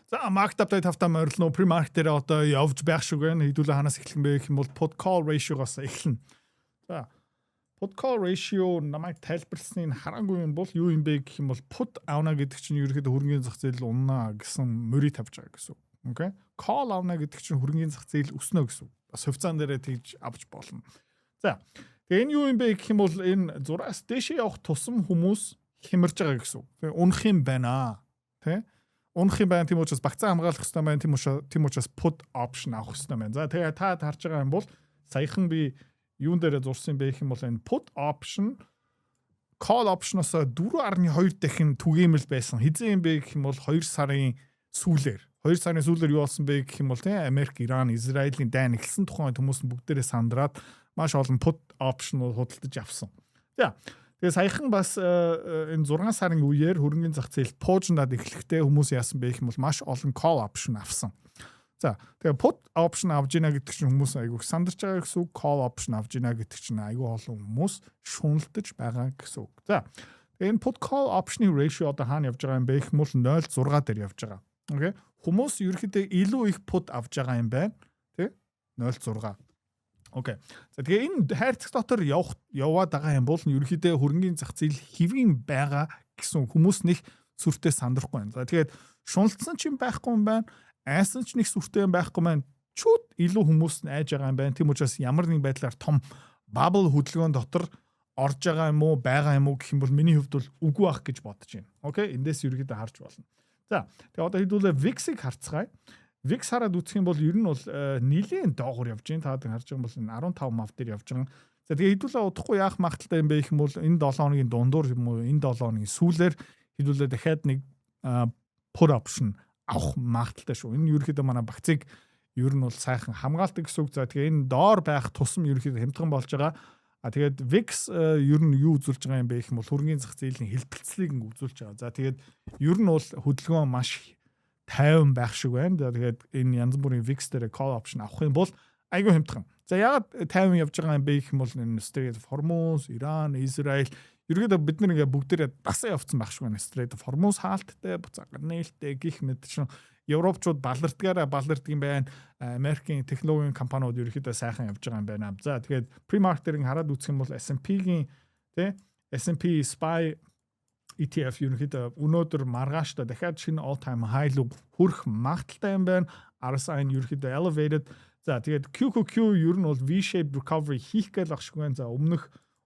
За market update тавтаа морилно pre-market дээр одоо явж байх шиг байна. Хэдүүлээ ханаас эхлэх юм бэ гэх юм бол put call ratio-гоос эхэлнэ. За put call ratio намайг тайлбарласныг хараагүй юм бол юу юм бэ гэх юм бол put авна гэдэг чинь ерөөхдөө хөрөнгөний зах зээл унаа гэсэн мөрий тавьж байгаа гэсэн. Окей. Call авна гэдэг чинь хөрөнгөний зах зээл өснө гэсэн. Бас хувьцаан дээрээ тэгж авч болно. За тэгээ энэ юу юм бэ гэх юм бол энэ зураас дэшээ явах тусам хүмүүс хямарж байгаа гэсэн. Тэгээ унах юм байна. Тэ? Унах юм байна тийм учраас багцаа хамгаалах хэрэгтэй байна тийм учраас put option авах хэрэгтэй байна. За тэгээ та харж байгаа юм бол саяхан би юун дээр зурсан юм бэ гэх юм бол энэ put option call option-оос 4.2 дахин түгээмэл байсан. Хизээ юм бэ гэх юм бол 2 сарын сүүлээр юу болсон бэ гэх юм бол тийм Америк, Иран, Израилийн дайн эхэлсэн тухайн хүмүүс нь бүгдээрээ сандраад маш олон put option худалдаж авсан. За тэгээ саяхан бас энэ 6 сарын үеэр хөрөнгөний зах зээл пуужнаад эхлэхдээ хүмүүс яасан бэ гэх юм бол маш олон call option авсан. За тэгээ put option авж ийна гэдэг чинь хүмүүс айгүй сандарч байгаа гэсэн үг, call option авж ийна гэдэг чинь айгүй олон хүмүүс шуналтаж байгаа гэсэн үг. За энэ put call option-ы ratio одоо хаана явж байгаа юм бэ гэх юм бол 0.6 дээр явж байгаа. Окей. Хүмүүс ерөөхдөө илүү их put авж байгаа юм байна. Тэ? 0.6. Окей. За тэгээ энэ хайрцаг дотор яваад байгаа юм бол ерөөхдөө хөрөнгөний зах зээл хэвийн байгаа гэсэн хүмүүс нэг сүртэй сандрахгүй байна. За тэгээд шуналтсан ч юм байхгүй юм байна. Айсан ч нэг сүртэй юм байхгүй маань чууд илүү хүмүүс найж байгаа юм байна. Тийм учраас ямар нэг байдлаар том bubble хөдөлгөөн дотор орж байгаа юм уу, байгаа юм уу гэх юм бол миний хувьд бол үгүй ах гэж бодож байна. Окей. Эндээс ерөөхдөө харж болно. За тэгээ одоо хэдүүлээ VIX-ыг харцгаая. VIX хараад үзэх юм бол ер нь бол нэлийн доогуур явж байна. Та харж байгаа юм бол 15 мав дээр явж байгаа. За тэгээ хэдүүлээ удахгүй яах магадaltaй юм бэ гэх юм бол энэ 7 хоногийн дундуур юм уу энэ 7 хоногийн сүүлээр хэдүүлээ дахиад нэг put option авах магадaltaй шүү. Энэ ерөөхдөө манай багцыг ер нь бол сайхан хамгаалдаг гэсэн үг. За тэгээ энэ доор байх тусам ерөөхдөө хямдхан болж байгаа. А тэгээд VIX ер нь юу үзүүлж байгаа юм бэ гэх юм бол хөрөнгөний зах зээлийн хэлбэлцлийг үзүүлж байгаа. За тэгээд ер нь бол хөдөлгөөн маш 50 байх шиг байна. Тэгээд энэ янз бүрийн VIX дээр call option авах юм бол айгүй хямдхан. За ягаад 50 явж байгаа юм бэ гэх юм бол энэ Strait of Hormuz, Иран, Израиль ерөөдөө бид нэг бүгдээрээ дасаа явцсан байх шиг байна. Strait of Hormuz хаалттай, буцаагаар нээлттэй гих мэт чинь Европчууд балардгаараа балардаг юм байна. Америкийн технологийн компаниуд ерөөдөө сайхан явж байгаа юм байна. За тэгээд pre-market-ыг хараад үзэх юм бол S&P-гийн тэ S&P SPY ETF ерөнхийдөө өнөөдөр маргааштай дахиад шинэ all time high руу хүрэх магадaltaй юм байна. RSI нь ерөнхийдөө elevated. За тэгээд QQQ ер нь бол V-shaped recovery хийх гээл ах шиг байна. За өмнө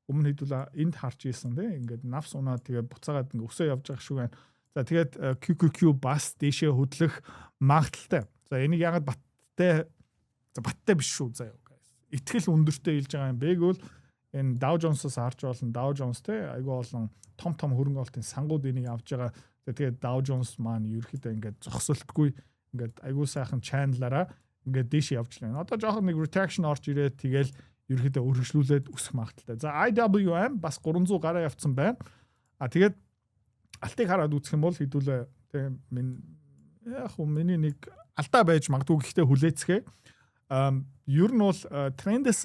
хэдүүлээ энд харж ийсэн тийм ингээд навс унаа тэгээд буцаагаад ингээд өсөө явж байгаа шиг байна. За тэгээд QQQ бас дээшээ хөдлөх магадaltaй. За энийг ягаад баттай биш шүү заяа. Итгэл өндөртэй хэлж байгаа юм бэ гэвэл энэ Dow Jones-оос харж болно. Dow Jones те айгүй олон том хөрөнгө оолтын сангууд энийг авж байгаа. Тэгээд Dow Jones маань ерөөхдөө ингээд зогсолтгүй ингээд айгүй сайхан channel-аараа ингээд дээш явж байна. Одоо жоохон нэг retraction орж ирээд тэгэл ерөөхдөө өргөжлүүлээд өсөх магадaltaй. За IWM бас 300 гараа явцсан байна. А тэгээд алтыг хараад үзэх юм бол хэдүүлээ тийм миний нэг алдаа байж магадгүй гэхдээ хүлээцгээ. Ер нь бол трендээс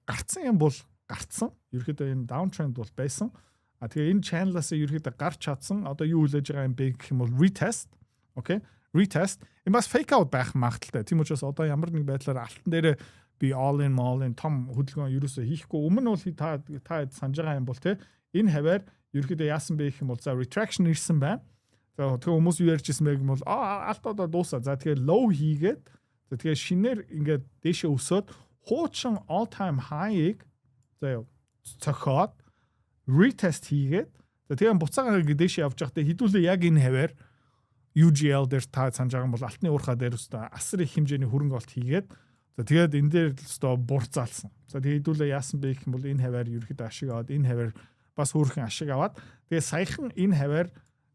гарцсан юм бол гарцсан. Ерөөхдөө энэ downtrend бол байсан. А тэгээ энэ channel-аас ерөөхдөө гарч чадсан. Одоо юу хүлээж байгаа юм бэ гэх юм бол retest. Окей? Retest. Энэ бас fake out байх магадaltaй. Тийм учраас одоо ямар нэг байдлаар алтан дээр би all in том хөдөлгөөн ерөөсөө хийхгүй. Өмнө нь бол та санаж байгаа юм бол те энэ хаваар ерөөхдөө яасан бэ гэх юм бол за retraction ирсэн байна. За тэгээ хүмүүс юу ярьжсэн бэ гэх юм бол алтуудаа дуусаа. За тэгээ low хийгээд за тэгээ шинээр ингээд дээшээ өсөөд хуучин all time high-ыг за цохоод retest хийгээд за тэгээ буцаагаа дээшээ явж байхдаа хэдүүлээ яг энэ хаваар UGL дээр та санаж байгаа юм бол алтны уурхаа дээр өстө асар их хэмжээний хөрөнгө олт хийгээд за тэгээд энэ дээр өстө бурцаалсан. За тэгээ хэдүүлээ яасан бэ гэх юм бол энэ хаваар ерөөхдөө ашиг аваад энэ хаваар бас өөрхөн ашиг аваад тэгээ саяхан энэ хаваар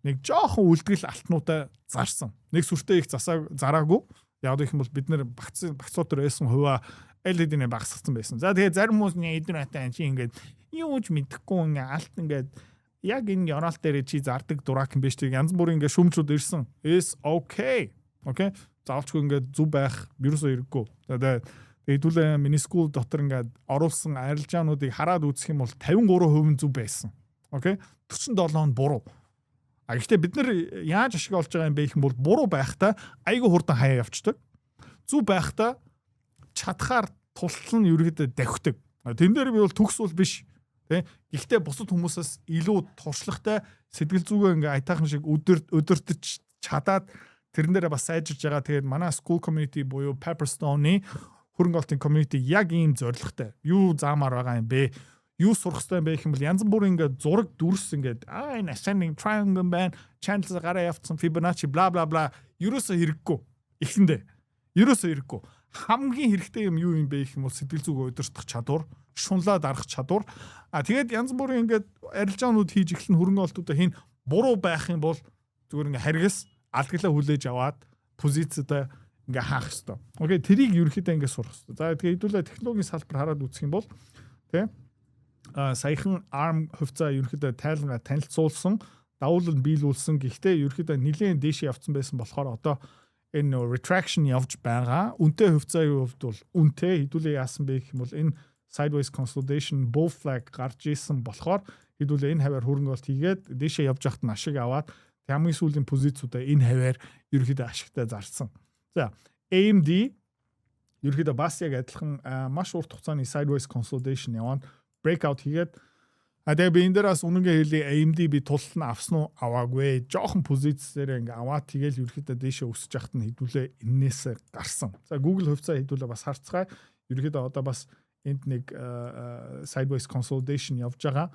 нэг жоохон үлдгэл алтнуудаа зарсан. Нэг сүртэй их зараагүй. Яг гэх юм бол бид нэр багцуудаар байсан хуваа LED-ний багасгсан байсан. За тэгээ зарим хүмүүс эдгээр атаа чи ингээд юуж мэдэхгүй ингээ алт ингээд яг энэ яраал дээр чи зардаг дурак юм биш тэг янз бүрийн ингээ шүмжүүд ирсэн. Is okay. Okay. Заавчгүй ингээд зүв байх вирусоо хэрэггүй. За хэдүүлээ миний скул дотор ингээд оруулсан арилжаануудыг хараад үзэх юм бол 53% зүв байсан. Окей. 47 нь буруу. Гэхдээ бид нар яаж ашиг олж байгаа юм бэ гэх юм бол буруу байхдаа айгүй хурдан хаяа явцдаг. Зүв байхдаа чадхаар тултал нь ерөөдөө давхдаг. Тэн дээр би бол төгс бол биш. Тэ? Гэхдээ бусад хүмүүсээс илүү туршлагатай сэтгэл зүгээ ингээ айтаахан шиг өдөртөж чадаад тэрэн дээрээ бас сайжирж байгаа. Тэгээд манай school community буюу Pepperstone-ы хөрөнгө оруулалтын community яг ийм зорилготой. Юу заамаар байгаа юм бэ? Юу сурах хэрэгтэй юм бэ гэх юм бол янз бүрийн ингээ зураг дүрс ингээ энэ ascending triangle байна. Channel гараа явцсан Fibonacci бла бла бла. Ерөөсөө хэрэггүй. Эхэндээ. Ерөөсөө хэрэггүй. Хамгийн хэрэгтэй юм юу юм бэ гэх юм бол сэтгэл зүгөө удирдах чадвар, шунлаад арах чадвар. Тэгээд янз бүрийн ингээ арилжаанууд хийж эхлэн хөрөнгө оруулалтуудаа хийн буруу байх юм бол зүгээр ингээ харгас алдгалаа хүлээж аваад позицидаа ингээ хаах хэрэгтэй. Окей, тэрийг ерөөхдөө ингээ сурах хэрэгтэй. За тэгээд хэдүүлээ технологийн салбар хараад үзэх юм бол тий саяхан ARM хувьцаа ерөөхдөө тайлангаа танилцуулсан, давуулал биелүүлсэн. Гэхдээ ерөөхдөө нэлээд дээш явцсан байсан болохоор одоо энэ retraction явж байгаа. Үнэтэй хувьцааны хувьд бол үнэтэй хэдүүлээ яасан бэ гэх юм бол энэ sideways consolidation bull flag гарч исэн болохоор хэдүүлээ энэ хаваар хөрөнгө оруулалт хийгээд дээшээ явж байхад нь ашиг аваад хамгийн сүүлийн позициудаа энэ хаваар ерөөхдөө ашигтай зарсан. За AMD ерөөхдөө бас яг адилхан маш урт хугацааны sideways consolidation яваад breakout хийгээд тэгээ би энэ дээрээс үнэнгээ хэлээ AMD би тултал нь авсан уу аваагүй. Жохон позицээр ингээ аваад тэгээл ерөөхдөө дээшээ өсөж яхад нь хэдүүлээ эннээс гарсан. За Google хувьцаа хэдүүлээ бас харцгаая. Ерөөхдөө одоо бас энд нэг sideways consolidation явж байгаа.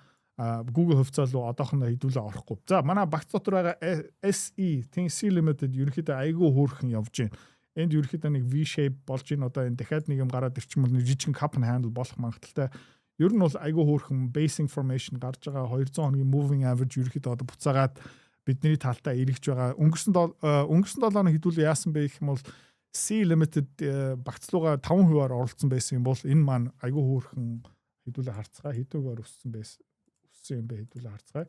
Google хувьцаа руу одоохондоо хэдүүлээ орохгүй. За манай багц дотор байгаа SE C Limited ерөөхдөө айгүй хөөрхөн явж байна. Энд ерөөхдөө нэг V shape болж байна. Одоо энэ дахиад нэг юм гараад ирчихмэл нэг жижигэн cup and handle болох магадaltaй. Ер нь бол айгүй хөөрхөн basing formation гарч байгаа 200 хоногийн moving average ерөөхдөө одоо буцаагаад бидний талдаа эргэж байгаа. Өнгөрсөн 7 хоног хэдүүлээ яасан бэ гэх юм бол C Limited багцлууга 5%-аар оролцсон байсан юм бол энэ маань айгүй хөөрхөн хэдүүлээ харцгаа хэдүүгээр өссөн юм бэ хэдүүлээ харцгаа.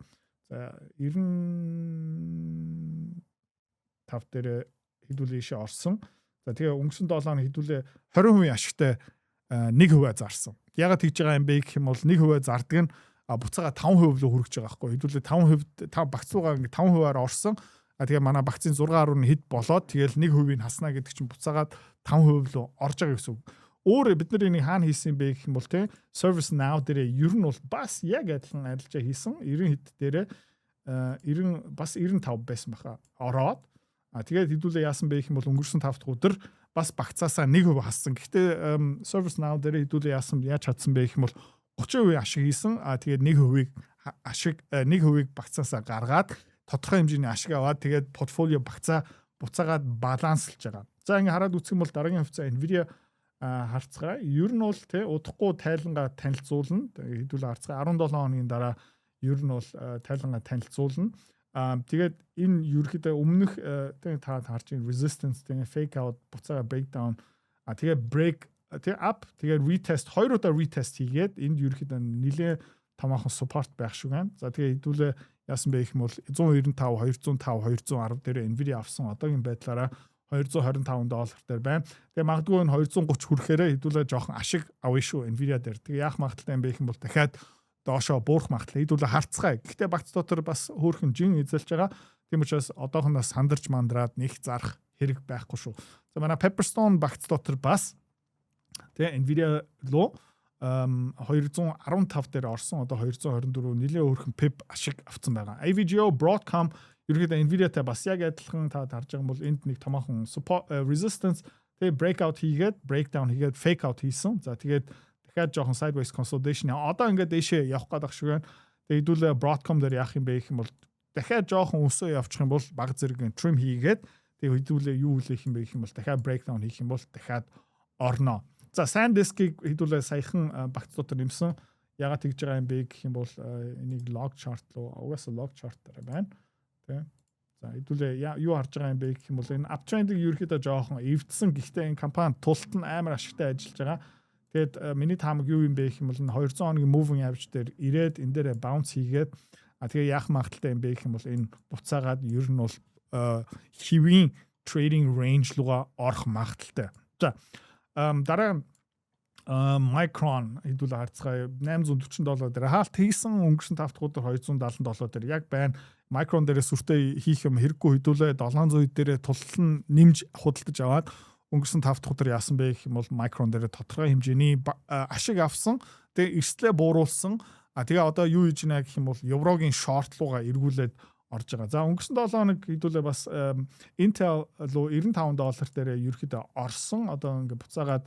За 95 дээр хэдүүлээ ийшээ орсон. За тэгээ өнгөрсөн 7 хоног хэдүүлээ 20% ашигтай 1% зарсан. Ягаад тэгж байгаа юм бэ гэх юм бол 1% зардаг нь буцаага 5% руу хүрэж байгаа байхгүй. Хэдүүлээ 5% багцлуугаа 5%-аар орсон. Тэгээ манай багцын 6.1 хэд болоод тэгэл 1%-ийг хаснаа гэдэг чинь буцаагаад 5% руу орж байгаа гэсэн үг. Өөр бид нар энийг хаана хийсэн бэ гэх юм бол тий ServiceNow дээр ер нь бол бас яг адилхан арилжаа хийсэн 90 хэд дээр 90 бас 95 байсан баха ороод тэгээд хэдүүлээ яасан бэ гэх юм бол өнгөрсөн 5 дахь өдөр бас багцаасаа 1% хассан. Гэхдээ ServiceNow дээр хэдүүлээ яасан яаж чадсан бэ гэх юм бол 30% ашиг хийсэн. Тэгээд 1% ашиг 1% багцаасаа гаргаад тодорхой хэмжээний ашиг аваад тэгээд портфолио багцаа буцаагаад баланслж байгаа. За ингэ хараад үзэх юм бол дараагийн хувьцаа Nvidia харцгаа. Ер нь бол тий удахгүй тайлангаа танилцуулна. Хэдүүлээ харцгаа 17 хоногийн дараа ер нь бол тайлангаа танилцуулна. Тэгээд энэ ерөөхдөө өмнөх тий та харж байгаа resistance тий fake out буцаага breakdown тэгээд break тий up тэгээд retest хоёр удаа retest хийгээд энд ерөөхдөө нэлээ томоохон support байх шиг байна. За тэгээд хэдүүлээ яасан бэ гэх юм бол 195 210 дээр Nvidia авсан одоогийн байдлаараа $225 дээр байна. Тэгээ магадгүй энэ 230 хүрэхээрээ хэдүүлээ жоохон ашиг авъя шүү Nvidia дээр. Тэгээ яах магадaltaй юм бэ гэх юм бол дахиад доошоо буурах магадaltaй. Хэдүүлээ харцгаая. Гэхдээ багц дотор бас хөөрхөн жин эзэлж байгаа. Тийм учраас одоохоноос сандарч мандраад нэг зарах хэрэг байхгүй шүү. За манай Pepperstone багц дотор бас тэгээ Nvidia руу 215 дээр орсон. Одоо 224 нэлээ өөрхөн PEP ашиг авсан байгаа. AVGO Broadcom ерөөдөө Nvidia-тай бас яг адилхан та харж байгаа юм бол энд нэг томоохон support resistance тэгээ breakout хийгээд breakdown хийгээд fake out хийсэн. За тэгээд дахиад жоохон sideways consolidation одоо ингээд дэшээ явах гэдэг шиг байна. Тэгээд хэдүүлээ Broadcom дээр яах юм бэ гэх юм бол дахиад жоохон өсөө явчих юм бол баг зэрэг trim хийгээд тэгээд хэдүүлээ юу үлээх юм бэ гэх юм бол дахиад breakdown хийх юм бол дахиад орно. За SanDisk-ийг хэдүүлээ саяхан багц дотор нэмсэн. Ягаад тэгж байгаа юм бэ гэх юм бол энийг log chart руу угаасаа log chart дээр байна. Тэ. За хэдүүлээ юу харж байгаа юм бэ гэх юм бол энэ uptrend-ийг ерөөхдөө жоохон эвдсэн. Гэхдээ энэ компани тулт нь амар ашигтай ажиллаж байгаа. Тэгээд миний таамаг юу юм бэ гэх юм бол 200 хоногийн moving average дээр ирээд энэ дээр bounce хийгээд тэгээ яах магадaltaй юм бэ гэх юм бол энэ буцаагаад ер нь бол хэвийн trading range руугаа орох магадaltaй. За дараа Micron хэдүүлээ харцгаая $840 дээр хаалт хийсэн өнгөрсөн 5 дахь өдөр $270 дээр яг байна. Micron дээрээ сүртэй хийх юм хэрэггүй хөдөлөө 700 дээрээ тултал нь нэмж худалдаж аваад өнгөрсөн 5 дахь өдөр яасан бэ гэх юм бол Micron дээрээ тодорхой хэмжээний ашиг авсан. Тэгээ эрсдлээ бууруулсан. Тэгээ одоо юу хийж байна гэх юм бол еврогийн шорт руугаа эргүүлээд орж байгаа. За өнгөрсөн 7 хоног хэдүүлээ бас Intel руу $95 дээрээ ерөөхдөө орсон. Одоо ингээ буцаагаад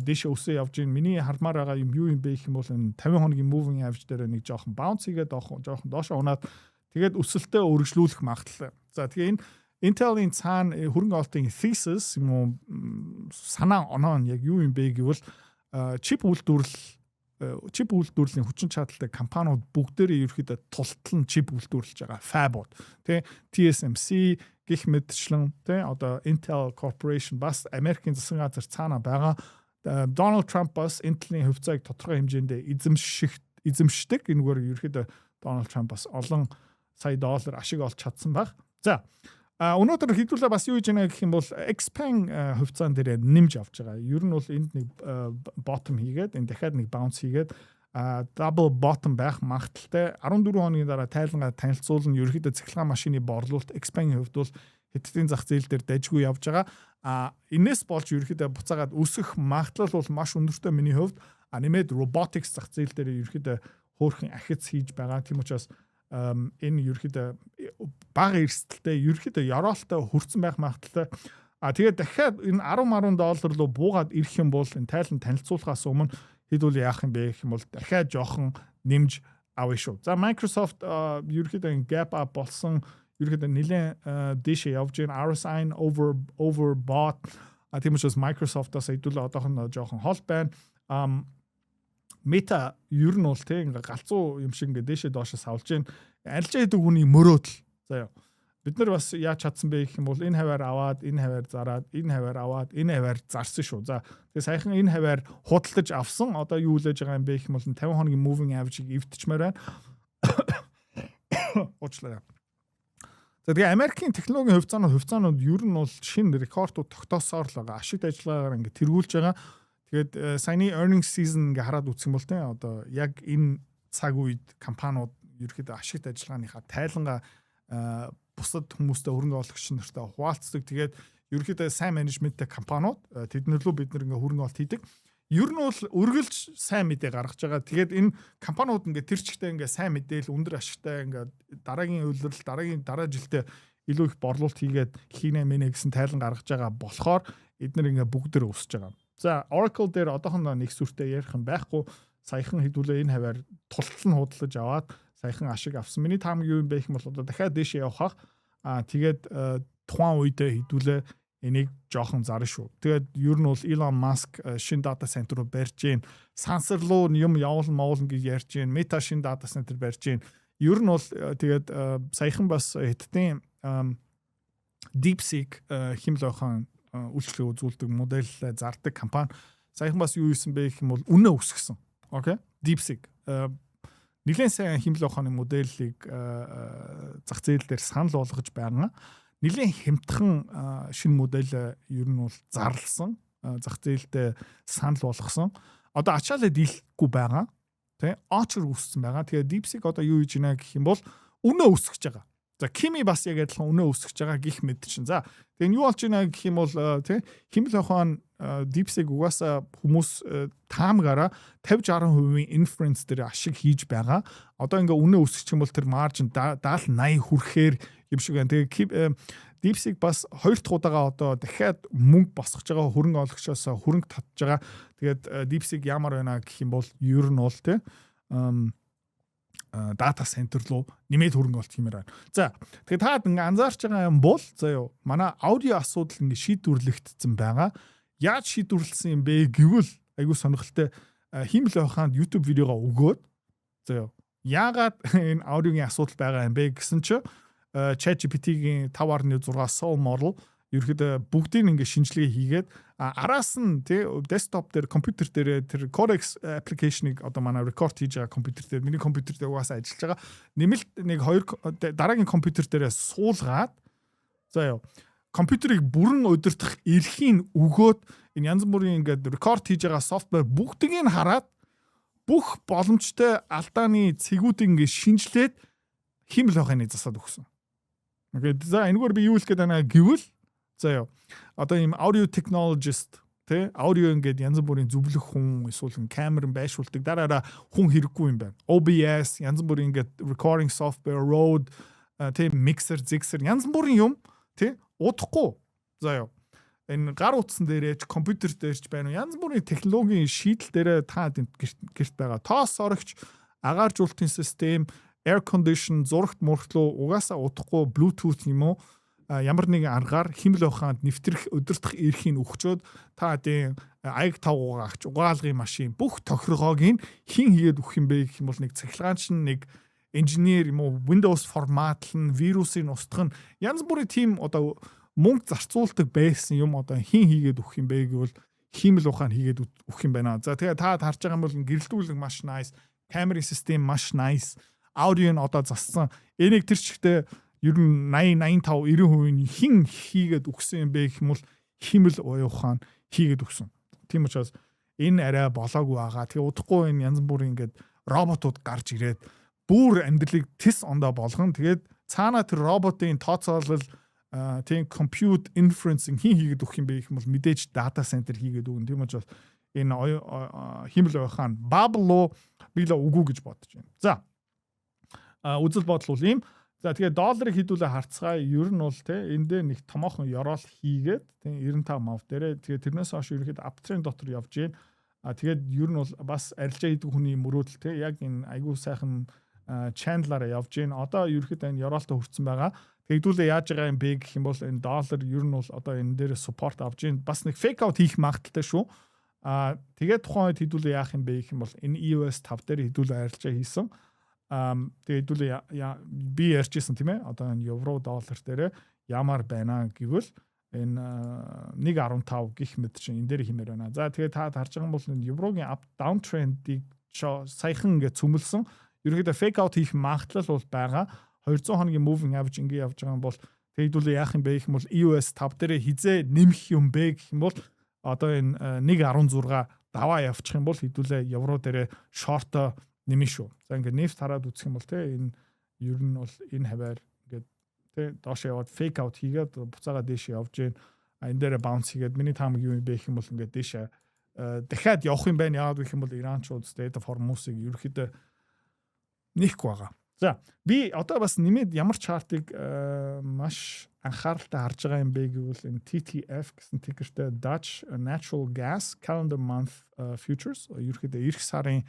дэше өсөө явж гин. Миний хармаар байгаа юм юу юм бэ гэх юм бол энэ 50 хоногийн moving average дээр нэг жоохон bounce хийгээд жоохон доошоо унаад тэгээд өсөлтөө өргөжлүүлэх магадлал. За тэгээ энэ Intel-ийн цаана хөрөнгө оолтын thesis юм уу санаа оноо нь яг юу юм бэ гэвэл чип үйлдвэрлэлийн хүчин чадалтай компаниуд бүгдээрээ ерөөхдөө тултал нь чип үйлдвэрлэж байгаа fab-ууд тий TSMC гэх мэтчлэн тий одоо Intel Corporation бас Америкийн засгийн газар цаана байгаа. Donald Trump бас Intel-ийн хувьцааг тодорхой хэмжээндээ эзэмшдэг. Энэгээр ерөөхдөө Donald Trump бас олон сая доллар ашиг олж чадсан баг. За өнөөдөр хэдүүлээ бас юу хийж байна гэх юм бол Xpeng хувьцаан дээр нэмж авч байгаа. Ер нь бол энд нэг bottom хийгээд энэ дахиад нэг bounce хийгээд double bottom байх магадaltaй 14 хоногийн дараа тайлангаа танилцуулна. Ерөнхийдөө цахилгаан машины борлуулалт Xpeng-ийн хувьд бол хэдтийн зах зээл дээр дайггүй явж байгаа. Энэс болж ерөнхийдөө буцаагаад өсөх магадлал бол маш өндөртэй миний хувьд. Нэмээд robotics зах зээл дээр ерөнхийдөө хөөрхөн ахиц хийж байгаа. Тийм учраас энэ ерөөхдөө бага эрсдэлтэй ерөөхдөө яроолтой хөрцөн байх магадлалтай. Тэгээд дахиад энэ $10 руу буугаад ирэх юм бол энэ тайлан танилцуулахаас өмнө хэдүүл яах юм бэ гэх юм бол дахиад жоохон нэмж авъя шүү. За Microsoft ерөөхдөө энэ gap up болсон ерөөхдөө нэлээд дэше явж байгаа RSI overbought. Тийм учраас Microsoft-аас хэдүүл одоохон жоохон хол байна. Meta ер нь бол тийм ингээ галзуу юм шиг ингээ дээшээ доошоо савлж гин алж яадаг хүний мөрөөдөл заяа бид нар бас яаж чадсан бэ гэх юм бол энэ хаваар аваад энэ хаваар зараад энэ хаваар аваад энэ хаваар зарсан шүү. За тэгээ саяхан энэ хаваар худалдаж авсан одоо юу үлээж байгаа юм бэ гэх юм бол 50 хоногийн moving average-ийг эвдчихмээр байна. Уучлаарай. За тэгээ Америкийн технологийн хувьцаанууд ер нь бол шинэ рекордууд тогтоосоор л байгаа. Ашигт ажиллагаагаар ингээ тэргүүлж байгаа. Тэгээд саяны earnings season ингээ хараад үзэх юм бол тийм одоо яг энэ цаг үед компаниуд ерөөхдөө ашигт ажиллагааныхаа тайлангаа бусад хүмүүстэй хөрөнгө оруулагч нартай хуваалцдаг. Тэгээд ерөөхдөө сайн менежменттэй компаниуд тэднэр лөө бид нэг ингээ хөрөнгө оолт хийдэг. Ер нь бол үргэлж сайн мэдээ гаргаж байгаа. Тэгээд энэ компаниуд ингээ тэр чигтээ ингээ сайн мэдээлэл өндөр ашигтай ингээ дараагийн үйлрэл дараа жилдээ илүү их борлуулалт хийгээд хийнэ мэнэ гэсэн тайлан гаргаж байгаа болохоор эдгээр ингээ бүгдээр өсөж байгаа. За Oracle дээр одоохондоо нэг сүртэй ярих юм байхгүй. Саяхан хэдүүлээ энэ хаваар тултал нь худалдаж аваад саяхан ашиг авсан. Миний таамаг юу юм бэ гэх юм бол одоо дахиад дээшээ явах. Тэгээд тухайн үедээ хэдүүлээ энийг жоохон зарна шүү. Тэгээд ер нь бол Elon Musk шинэ дата центр руу барьж гин. Сансар руу юм явуулна гэж ярьж гин. Meta шинэ дата центр барьж гин. Ер нь бол тэгээд саяхан бас хэдтийн DeepSeek химлойхон үйлчлэг үзүүлдэг модель зардаг компани саяхан бас юу хийсэн бэ гэх юм бол үнэ өсгсөн. Окей. DeepSeek нэлээд сайн химлэл ухааны модельийг зах зээл дээр санал болгож байгаа. Нэлээд хямдхан шинэ модель ер нь бол зарлсан. Зах зээлдээ санал болгосон. Одоо ачаалал дийлэхгүй байгаа. Тэ очор үссэн байгаа. Тэгээ DeepSeek одоо юу хийж байна гэх юм бол үнэ өсгөж байгаа. За Kimi бас яг адилхан үнэ өсгөж байгаа гих мэд чинь. За тэгээ нь юу болж байна гэх юм бол тий химэл ухаан DeepSeek угаасаа хүмүүс таамгаараа 50-60% inference дээр ашиг хийж байгаа. Одоо ингээ үнэ өсгөх юм бол тэр margin 70-80 хүрэхээр юм шиг байна. Тэгээ DeepSeek бас хоёр дахь удаага одоо дахиад мөнгө босгож байгаа хөрөнгө оологчоос хөрөнгө татж байгаа. Тэгээд DeepSeek ямар байна гэх юм бол ер нь бол тий дата центр руу нэмээд хөрөнгө олт хиймээр байна. За тэгээд таад ингээ анзаарч байгаа юм бол заяа манай аудио асуудал ингээ шийдвэрлэгдсэн байгаа. Яаж шийдвэрлсэн юм бэ гэвэл айгүй сонирхолтой химэл байханд YouTube видеогоо өгөөд заяа яагаад энэ аудиогийн асуудал байгаа юм бэ гэсэн чи ChatGPT-гийн 5.6 Soul model ерөөдөө бүгдийг ингээ шинжилгээ хийгээд араас нь тий десктоп дээр компьютер дээр тэр Codex application-ыг одоо манай record хийж байгаа компьютер дээр миний компьютер дээр угаасаа ажиллаж байгаа. Нэмэлт нэг хоёр дараагийн компьютер дээрээ суулгаад заяа компьютерыг бүрэн удирдах эрхийн өгөөд энэ янз бүрийн ингээд record хийж байгаа софтвер бүгдийг нь хараад бүх боломжтой алдааны цэгүүдийг ингээд шинжилээд хим л байхыг засаад өгсөн. Окей. За энэгээр би юу хэлэх гээд байна гэвэл заяа. Одоо ийм audio technologist тэ аудио ингээд янз бүрийн зөвлөх хүн эсвэл камер байшуулдаг дараараа хүн хэрэггүй юм байна. OBS янз бүрийн ингээд recording software, Rode тэ mixer, zixer янз бүрийн юм тэ удахгүй заяа. Энэ гар утсан дээрээ компьютер дээрч байна. Янз бүрийн технологийн шийдэл дээрээ та гэрт байгаа. Тоос орогч, агааржуулалтын систем, air condition, зурагт мөртлөө угаасаа удахгүй Bluetooth юм уу? Ямар нэгэн аргаар химэл ухаанд нэвтрэх өдөртөх эрхийг өгчөөд та тийм аяг тавгаагч угаалгын машин бүх тохиргоог нь хин хийгээд өгөх юм бэ гэх юм бол нэг цахилгаанч нэг инженер юм уу Windows форматлан вирусыг устгах нь янз бүрийн тийм одоо мөнгө зарцуулдаг байсан юм одоо хин хийгээд өгөх юм бэ гэвэл химэл ухаан хийгээд өгөх юм байна. За тэгээ та харж байгаа юм бол гэрэлтүүлэг маш nice, камерын систем маш nice, аудио нь одоо зассан. Энийг тэр чигтээ ер нь 80, 85, 90% нь хин хийгээд өгсөн юм бэ гэх юм бол химэл ухаан хийгээд өгсөн. Тийм учраас энэ арай болоогүй байгаа. Тэгээ удахгүй энэ янз бүрийн ингээд роботууд гарч ирээд бүр амьдралыг тис ондоо болгон. Тэгээд цаана тэр роботын тооцоолол тийм compute inferencing хийгээд өгөх юм бэ гэх юм бол мэдээж data center хийгээд өгнө. Тийм учраас энэ химэл ухаан bubble би л үгүй гэж бодож байна. За үзэл бодол бол ийм. За тэгээ долларыг хэдүүлээ харцгаая. Ер нь бол те эндээ нэг томоохон ёроол хийгээд тийм 95 мав дээрээ тэгээ тэрнээс хойш ерөөхдөө аптрend дотор явж гин. Тэгээд ер нь бол бас арилжаа хийдэг хүний мөрөөдөл те яг энэ айгүй сайхан channel-аараа явж гин. Одоо ерөөхдөө энэ ёроолтой хүрсэн байгаа. Тэгдүүлээ яаж байгаа юм бэ гэх юм бол энэ доллар ер нь бол одоо энэ дээр support авж гин. Бас нэг fake out хийх магадaltaй шүү. Тэгээд тухайн үед хэдүүлээ яах юм бэ гэх юм бол энэ EOS 5 дээр хэдүүлээ арилжаа хийсэн. Тэгээд би ярьжсэн тийм ээ одоо энэ евро доллар дээр ямар байна гэвэл энэ 1.15 гих мэт чинь энэ дээр хэмээр байна. За тэгээд та харж байгаа юм бол энэ еврогийн up down trend-ийг саяхан ингээд цөмөлсөн. Ерөнхийдөө fake out хийх магадлал бол байгаа. 200 хоногийн moving average ингээд явж байгаа юм бол тэгдүүлээ яах юм бэ гэх юм бол EOS 5 дээр хизээ нэмэх юм бэ гэх юм бол одоо энэ 1.16 даваа явчих юм бол хэдүүлээ евро дээр short нэмэн шүү. За ингээд нефт хараад үзэх юм бол те энэ ер нь бол энэ хаваар ингээд те доош яваад fake out хийгээд буцаага дээш явж гин. Энэ дээр bounce хийгээд миний таамаг юу юм бэ гэх юм бол ингээд дээш дахиад явах юм байна. Яагаад гэх юм бол Иранчууд State of Hormuz-ыг ерөөхдөө нэхгүй байгаа. За би одоо бас нэмээд ямар чартыг маш анхааралтай харж байгаа юм бэ гэвэл энэ TTF гэсэн тикертэй Dutch Natural Gas Calendar Month Futures ерөөхдөө эх сарын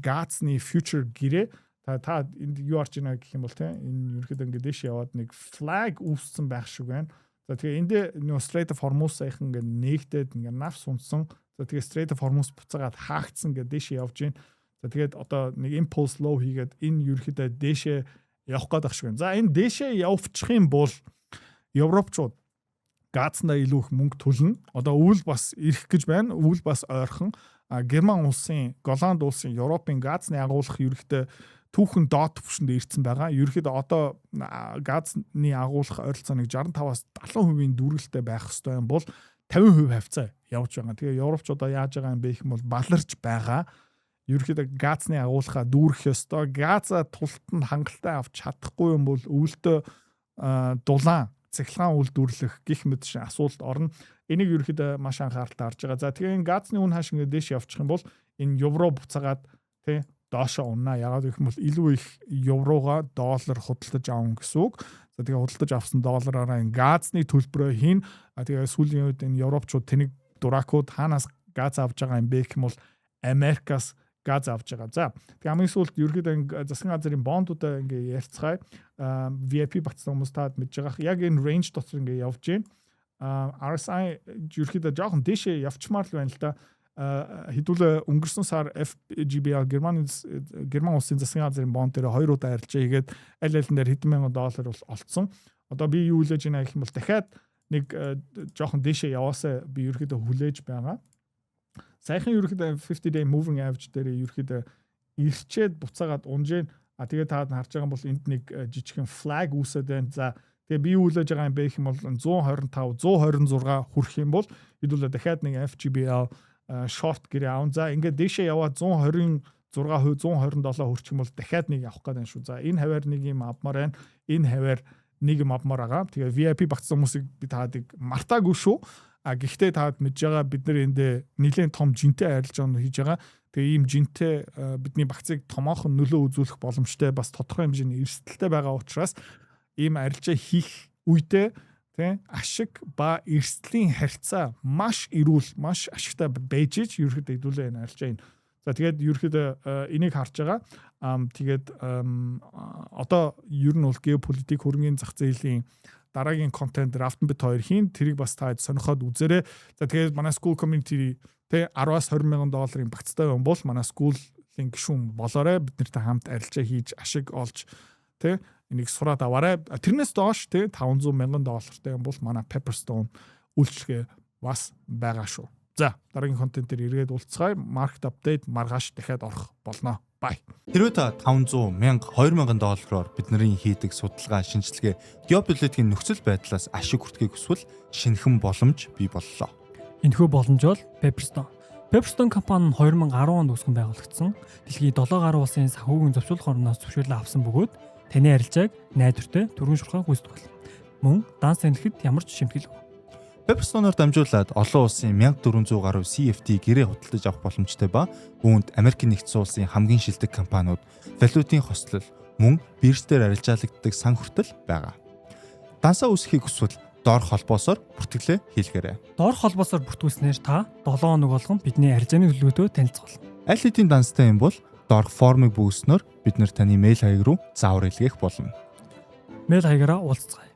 газны future гэрээ та энд юу арч ийна гэх юм бол те энэ ерөөхдөө ингээд дэш яваад нэг flag үүссэн байх шиг байна. За тэгээ энд нөө Strait of Hormuz сайхан ингээд нээгдээд ингээд навс унтсан. За тэгээ Strait of Hormuz буцаагаад хаагдсан ингээд дэш явж гин. За тэгээд одоо нэг impulse low хийгээд энэ ерөөхдөө дэшээ явах гээд байх шиг байна. За энэ дэшээ явчих юм бол Европчууд газнаа илүү их мөнгө төлнө. Одоо өвөл бас ирэх гэж байна. Өвөл бас ойрхон. Герман улсын, Голланд улсын, Европын газны агуулгах ерөөхдөө түүхэн доод түвшинд ирсэн байгаа. Ерөөхдөө одоо газны агуулгах ойролцооныг 65-аас 70% дүүрэлтэй байх ёстой юм бол 50% хавцаа явж байгаа. Тэгээ Европч одоо яаж байгаа юм бэ гэх юм бол баларч байгаа. Ерөөхдөө газны агуулгахаа дүүрэх ёстой. Газа тултанд хангалттай авч чадахгүй юм бол өвөлдөө дулаан цахилгаан үйлдвэрлэх гих мэт асуулт орно. Энийг ерөөхдөө маш анхааралтай харж байгаа. За тэгээ энэ газны үн хааш ингээд дээш явчих юм бол энэ евро буцаагаад тий доошоо унаа. Яагаад гэх юм бол илүү их еврогоо доллар худалдаж авах гэсэн үг. За тэгээ худалдаж авсан доллараараа энэ газны төлбөрөө хийн. Тэгээ сүүлийн үед энэ европчууд тэнэг дуракууд хаанаас газ авж байгаа юм бэ гэх юм бол Америкаас газ авж байгаа. За тэгээ хамгийн сүүлд ерөөхдөө засгийн газрын бондуудаа ингээ ярьцгаая. VIP батсан хүмүүс таад мэдж байгаа. Яг энэ range дотор ингээ явж гин. RSI ерөөхдөө жоохон дэшээ явчмаар л байна л да. Хэдүүлээ өнгөрсөн сар FGBL Герман улсын засгийн газрын бонд дээр 2 удаа арилжаа хийгээд аль алин дээр хэдэн мянган доллар бол олцсон. Одоо би юу хүлээж байна гэх юм бол дахиад нэг жоохон дэшээ яваасаа би ерөөхдөө хүлээж байгаа. Сайхан ерөөхдөө 50 day moving average дээр ерөөхдөө ирчээд буцаагаад унжээ. Тэгээд таад харж байгаа бол энд нэг жижигхэн flag үүсээд байна. За тэгээ би юу хүлээж байгаа юм бэ гэх юм бол 125 126 хүрэх юм бол хэдүүлээ дахиад нэг FGBL short гэрээ аав. За ингээд дэшээ яваад 120 6%, 127 хүрчих юм бол дахиад нэг авах гэдэг шүү. За энэ хаваар нэг юм авмаар байна. Энэ хаваар нэг юм авмаар байгаа. Тэгээ VIP багтсан хүмүүсийг би таадыг мартаагүй шүү. Гэхдээ таад мэдж байгаа бид нар энд нэлээд том жинтэй арилжааны хийж байгаа. Тэгээ ийм жинтэй бидний багцыг томоохон нөлөө үзүүлэх боломжтой бас тодорхой хэмжээний эрсдэлтэй байгаа учраас ийм арилжаа хийх үедээ ашиг ба эрсдлийн харьцаа маш эрүүл, маш ашигтай байж ич ерөөхдөө хэдүүлээ энэ арилжаа юм. За тэгээд ерөөхдөө энийг харж байгаа. Тэгээд одоо ер нь бол геополитик хөрөнгөний зах зээлийн дараагийн контент Рафтенбет 2 хийн тэрийг бас та сонирхоод үзээрэй. За тэгээд манай school community 10-аас 20 мянган долларын багцтай юм бол манай school-ийн гишүүн болоорой. Бид нартай хамт арилжаа хийж ашиг олж энийг сураад аваарай. Тэрнээс доош 500 мянган доллартай юм бол манай Pepperstone үйлчлэгээ бас байгаа шүү. За дараагийн контентээр эргээд уулзцгаая. Market update маргааш дахиад орох болно. Bye. Хэрвээ та 500 мянга 2000 доллараар бидний хийдэг судалгаа шинжилгээ геополитикийн нөхцөл байдлаас ашиг хүртгийг хүсвэл шинэхэн боломж бий боллоо. Энэхүү боломж бол Pepperstone. Pepperstone компани нь 2010 онд үүсгэн байгуулагдсан. Дэлхийн 7 гаруй улсын санхүүгийн зохицуулах орноос зөвшөөрлөө авсан бөгөөд таны арилжааг найдвартай түргэн шурхаан гүйцэтгэх. Мөн данс танилахад ямар ч шимтгэлгүй. Pepperstone-оор дамжуулаад олон улсын 1400 гаруй CFD гэрээ худалдаж авах боломжтой ба үүнд Америк нэгдсэн улсын хамгийн шилдэг компаниуд, валютын хослол, мөн бирж дээр арилжаалагддаг сан хүртэл байгаа. Дансаа үүсгэхийг хүсвэл доорх холбоосоор бүртгэлээ хийлгээрэй. Доорх холбоосоор бүртгүүлснээр та 7 хоног болгон бидний арилжааны төлөвлөгөөтэй танилцах болно. Аль хэдийн данстай юм бол доорх формыг бүүснээр бид нар таны мэйл хаяг руу заавар илгээх болно. Мэйл хаягаараа уулзцгаая.